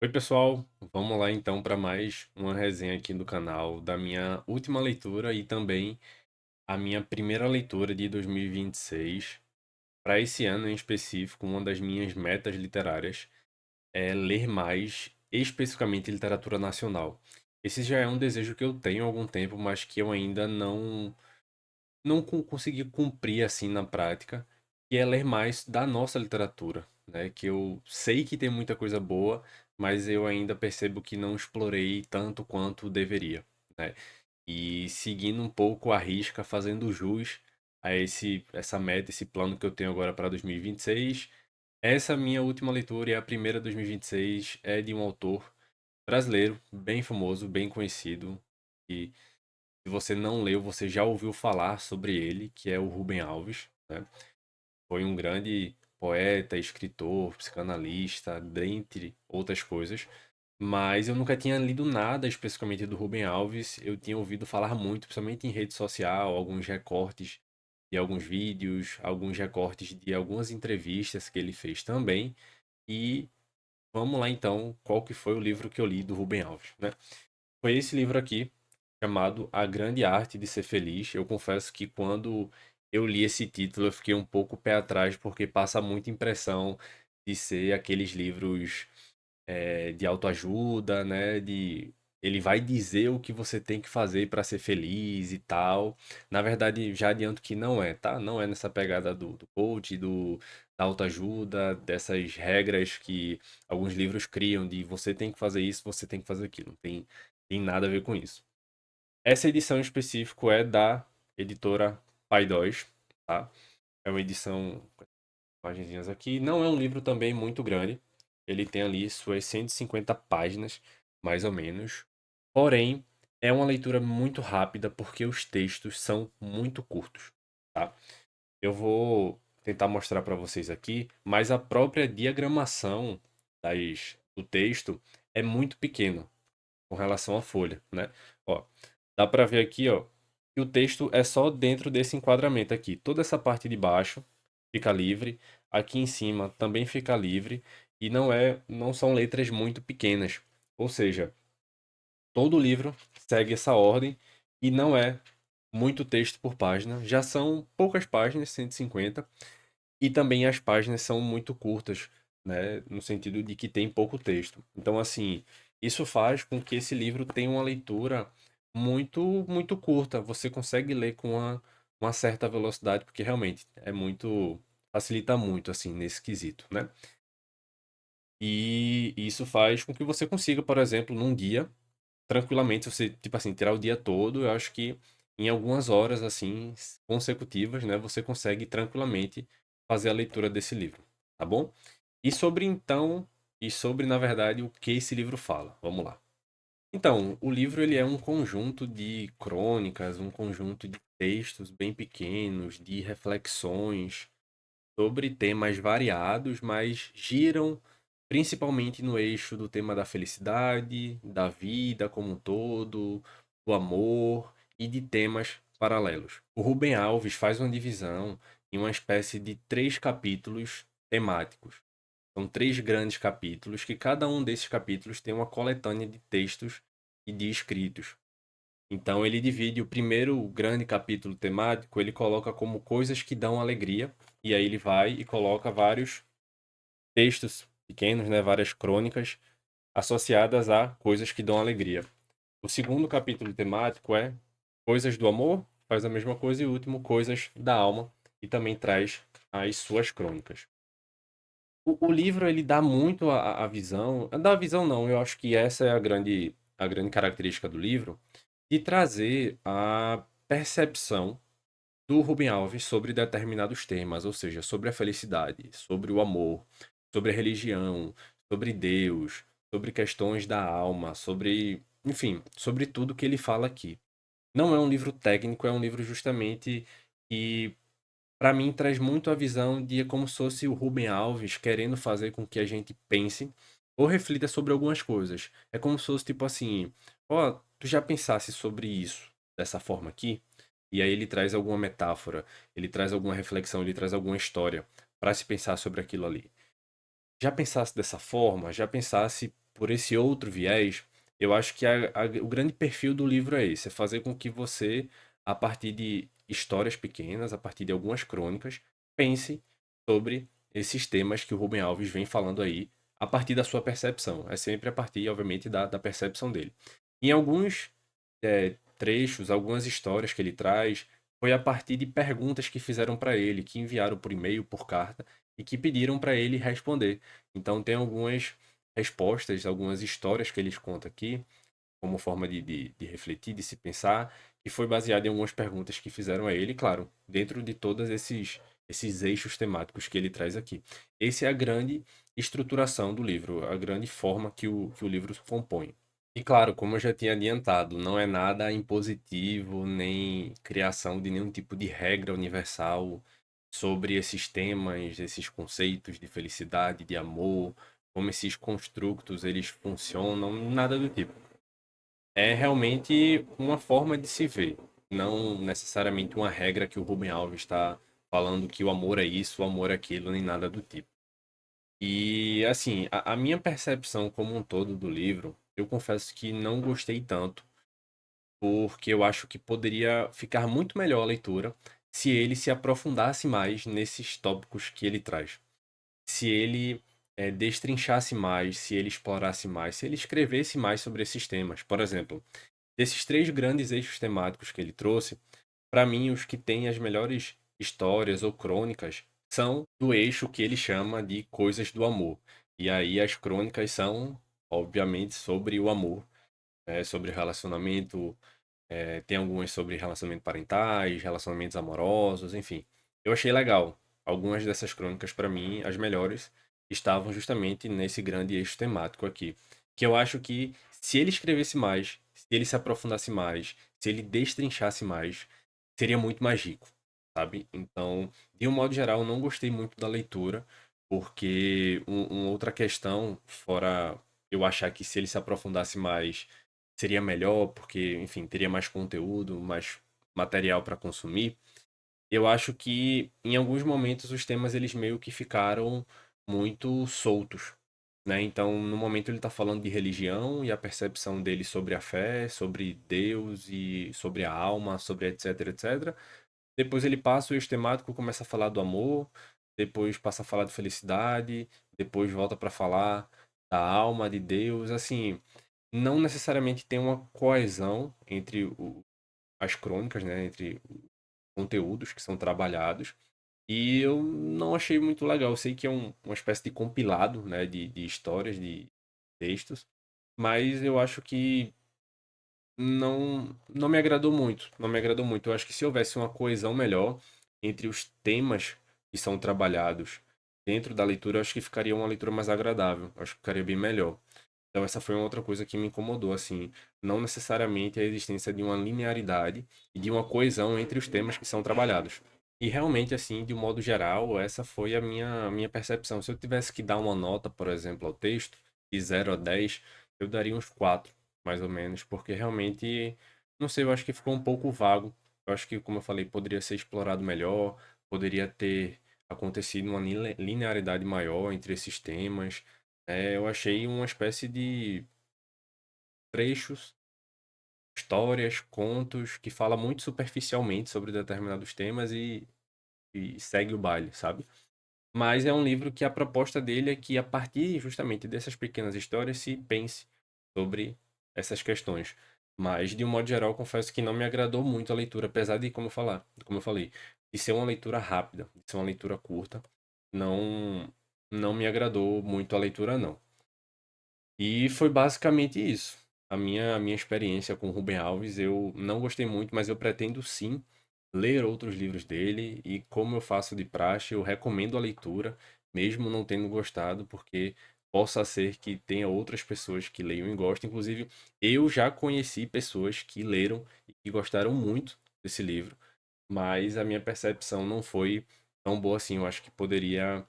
Oi, pessoal. Vamos lá então para mais uma resenha aqui do canal da minha última leitura e também a minha primeira leitura de 2026. Para esse ano em específico, uma das minhas metas literárias é ler mais, especificamente literatura nacional. Esse já é um desejo que eu tenho há algum tempo, mas que eu ainda não consegui cumprir assim na prática, que é ler mais da nossa literatura, né? Que eu sei que tem muita coisa boa, mas eu ainda percebo que não explorei tanto quanto deveria, né? E seguindo um pouco a risca, fazendo jus a essa meta, esse plano que eu tenho agora para 2026. Essa minha última leitura e a primeira de 2026 é de um autor brasileiro, bem famoso, bem conhecido, e se você não leu, você já ouviu falar sobre ele, que é o Rubem Alves, né? Foi um grande poeta, escritor, psicanalista, dentre outras coisas. Mas eu nunca tinha lido nada especificamente do Rubem Alves. Eu tinha ouvido falar muito, principalmente em rede social, alguns recortes de alguns vídeos, alguns recortes de algumas entrevistas que ele fez também. E vamos lá então, qual que foi o livro que eu li do Rubem Alves, né? Foi esse livro aqui, chamado A Grande Arte de Ser Feliz. Eu confesso que quando eu li esse título, eu fiquei um pouco pé atrás, porque passa muita impressão de ser aqueles livros de autoajuda, né? Ele vai dizer o que você tem que fazer para ser feliz e tal. Na verdade, já adianto que não é, tá? Não é nessa pegada do coach, da autoajuda, dessas regras que alguns livros criam de você tem que fazer isso, você tem que fazer aquilo. Não tem nada a ver com isso. Essa edição em específico é da editora Paidós, tá? É uma edição com pagenzinhas aqui. Não é um livro também muito grande. Ele tem ali suas 150 páginas, mais ou menos. Porém, é uma leitura muito rápida porque os textos são muito curtos, tá? Eu vou tentar mostrar para vocês aqui, mas a própria diagramação do texto é muito pequena com relação à folha, né? Ó, dá para ver aqui, ó, que o texto é só dentro desse enquadramento aqui. Toda essa parte de baixo fica livre, aqui em cima também fica livre e não são letras muito pequenas. Ou seja, todo o livro segue essa ordem e não é muito texto por página. Já são poucas páginas, 150, e também as páginas são muito curtas, né? No sentido de que tem pouco texto. Então, assim, isso faz com que esse livro tenha uma leitura muito curta. Você consegue ler com uma certa velocidade, porque realmente é muito. Facilita muito, assim, nesse quesito, né? E isso faz com que você consiga, por exemplo, num dia, tranquilamente, se você, tipo assim, tirar o dia todo, eu acho que em algumas horas, assim, consecutivas, né, você consegue tranquilamente fazer a leitura desse livro, tá bom? E sobre então, e sobre, na verdade, o que esse livro fala. Vamos lá. Então, o livro ele é um conjunto de crônicas, um conjunto de textos bem pequenos, de reflexões sobre temas variados, mas giram principalmente no eixo do tema da felicidade, da vida como um todo, do amor e de temas paralelos. O Rubem Alves faz uma divisão em uma espécie de três capítulos temáticos. São três grandes capítulos que cada um desses capítulos tem uma coletânea de textos e de escritos. Então ele divide o primeiro grande capítulo temático, ele coloca como coisas que dão alegria, e aí ele vai e coloca vários textos pequenos, né, várias crônicas associadas a coisas que dão alegria. O segundo capítulo temático é coisas do amor, faz a mesma coisa, e o último, coisas da alma, e também traz as suas crônicas. O livro ele dá muito a visão, dá a visão não, eu acho que essa é a grande característica do livro, de trazer a percepção do Rubem Alves sobre determinados temas, ou seja, sobre a felicidade, sobre o amor, sobre a religião, sobre Deus, sobre questões da alma, sobre, enfim, sobre tudo que ele fala aqui. Não é um livro técnico, é um livro justamente que, para mim, traz muito a visão de como se fosse o Rubem Alves querendo fazer com que a gente pense ou reflita sobre algumas coisas. É como se fosse tipo assim, ó, tu já pensasse sobre isso dessa forma aqui? E aí ele traz alguma metáfora, ele traz alguma reflexão, ele traz alguma história para se pensar sobre aquilo ali. Já pensasse dessa forma? Já pensasse por esse outro viés, eu acho que o grande perfil do livro é esse, é fazer com que você, a partir de histórias pequenas, a partir de algumas crônicas, pense sobre esses temas que o Rubem Alves vem falando aí, a partir da sua percepção. É sempre a partir, obviamente, da percepção dele. Em alguns trechos, algumas histórias que ele traz, foi a partir de perguntas que fizeram para ele, que enviaram por e-mail, por carta, e que pediram para ele responder. Então tem algumas respostas, algumas histórias que eles contam aqui, como forma de refletir, de se pensar, que foi baseado em algumas perguntas que fizeram a ele, claro, dentro de todos esses eixos temáticos que ele traz aqui. Essa é a grande estruturação do livro, a grande forma que o livro se compõe. E claro, como eu já tinha adiantado, não é nada impositivo, nem criação de nenhum tipo de regra universal sobre esses temas, esses conceitos de felicidade, de amor, como esses construtos eles funcionam, nada do tipo. É realmente uma forma de se ver, não necessariamente uma regra que o Rubem Alves está falando que o amor é isso, o amor é aquilo, nem nada do tipo. E assim, a minha percepção como um todo do livro, eu confesso que não gostei tanto, porque eu acho que poderia ficar muito melhor a leitura se ele se aprofundasse mais nesses tópicos que ele traz. Se ele destrinchasse mais, se ele explorasse mais, se ele escrevesse mais sobre esses temas. Por exemplo, desses três grandes eixos temáticos que ele trouxe, para mim, os que têm as melhores histórias ou crônicas são do eixo que ele chama de Coisas do Amor. E aí as crônicas são, obviamente, sobre o amor, né? Sobre relacionamento, tem algumas sobre relacionamentos parentais, relacionamentos amorosos, enfim. Eu achei legal. Algumas dessas crônicas, para mim, as melhores, estavam justamente nesse grande eixo temático aqui. Que eu acho que se ele escrevesse mais, se ele se aprofundasse mais, se ele destrinchasse mais, seria muito mais rico, sabe? Então, de um modo geral, eu não gostei muito da leitura, porque uma outra questão, fora eu achar que se ele se aprofundasse mais seria melhor, porque, enfim, teria mais conteúdo, mais material para consumir. Eu acho que em alguns momentos os temas eles meio que ficaram muito soltos, né? Então, no momento ele está falando de religião e a percepção dele sobre a fé, sobre Deus e sobre a alma, sobre etc, etc. Depois ele passa o eixo temático, começa a falar do amor, depois passa a falar de felicidade, depois volta para falar da alma, de Deus, assim, não necessariamente tem uma coesão entre as crônicas, né, entre os conteúdos que são trabalhados. E eu não achei muito legal. Eu sei que é uma espécie de compilado, né, de histórias, de textos, mas eu acho que não me agradou muito. Não me agradou muito. Eu acho que se houvesse uma coesão melhor entre os temas que são trabalhados dentro da leitura, eu acho que ficaria uma leitura mais agradável. Eu acho que ficaria bem melhor. Então essa foi uma outra coisa que me incomodou, assim, não necessariamente a existência de uma linearidade e de uma coesão entre os temas que são trabalhados. E realmente, assim, de um modo geral, essa foi a minha percepção. Se eu tivesse que dar uma nota, por exemplo, ao texto, de 0 a 10, eu daria uns 4 mais ou menos, porque realmente, não sei, eu acho que ficou um pouco vago. Eu acho que, como eu falei, poderia ser explorado melhor, poderia ter acontecido uma linearidade maior entre esses temas. Eu achei uma espécie de trechos, histórias, contos que fala muito superficialmente sobre determinados temas e segue o baile, sabe? Mas é um livro que a proposta dele é que a partir justamente dessas pequenas histórias se pense sobre essas questões. Mas de um modo geral, confesso que não me agradou muito a leitura, apesar de como eu falei, de ser uma leitura rápida, de ser uma leitura curta, não não me agradou muito a leitura não. E foi basicamente isso. A minha experiência com o Rubem Alves, eu não gostei muito, mas eu pretendo sim ler outros livros dele. E como eu faço de praxe, eu recomendo a leitura, mesmo não tendo gostado, porque possa ser que tenha outras pessoas que leiam e gostem. Inclusive, eu já conheci pessoas que leram e que gostaram muito desse livro, mas a minha percepção não foi tão boa assim. Eu acho que poderia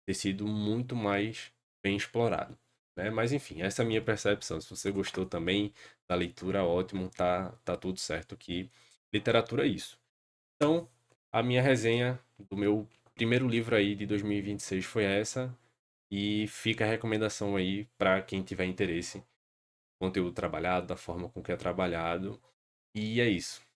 ter sido muito mais bem explorado, né? Mas enfim, essa é a minha percepção. Se você gostou também da leitura, ótimo, tá tudo certo que literatura é isso. Então, a minha resenha do meu primeiro livro aí de 2026 foi essa. E fica a recomendação aí para quem tiver interesse, conteúdo trabalhado, da forma com que é trabalhado. E é isso.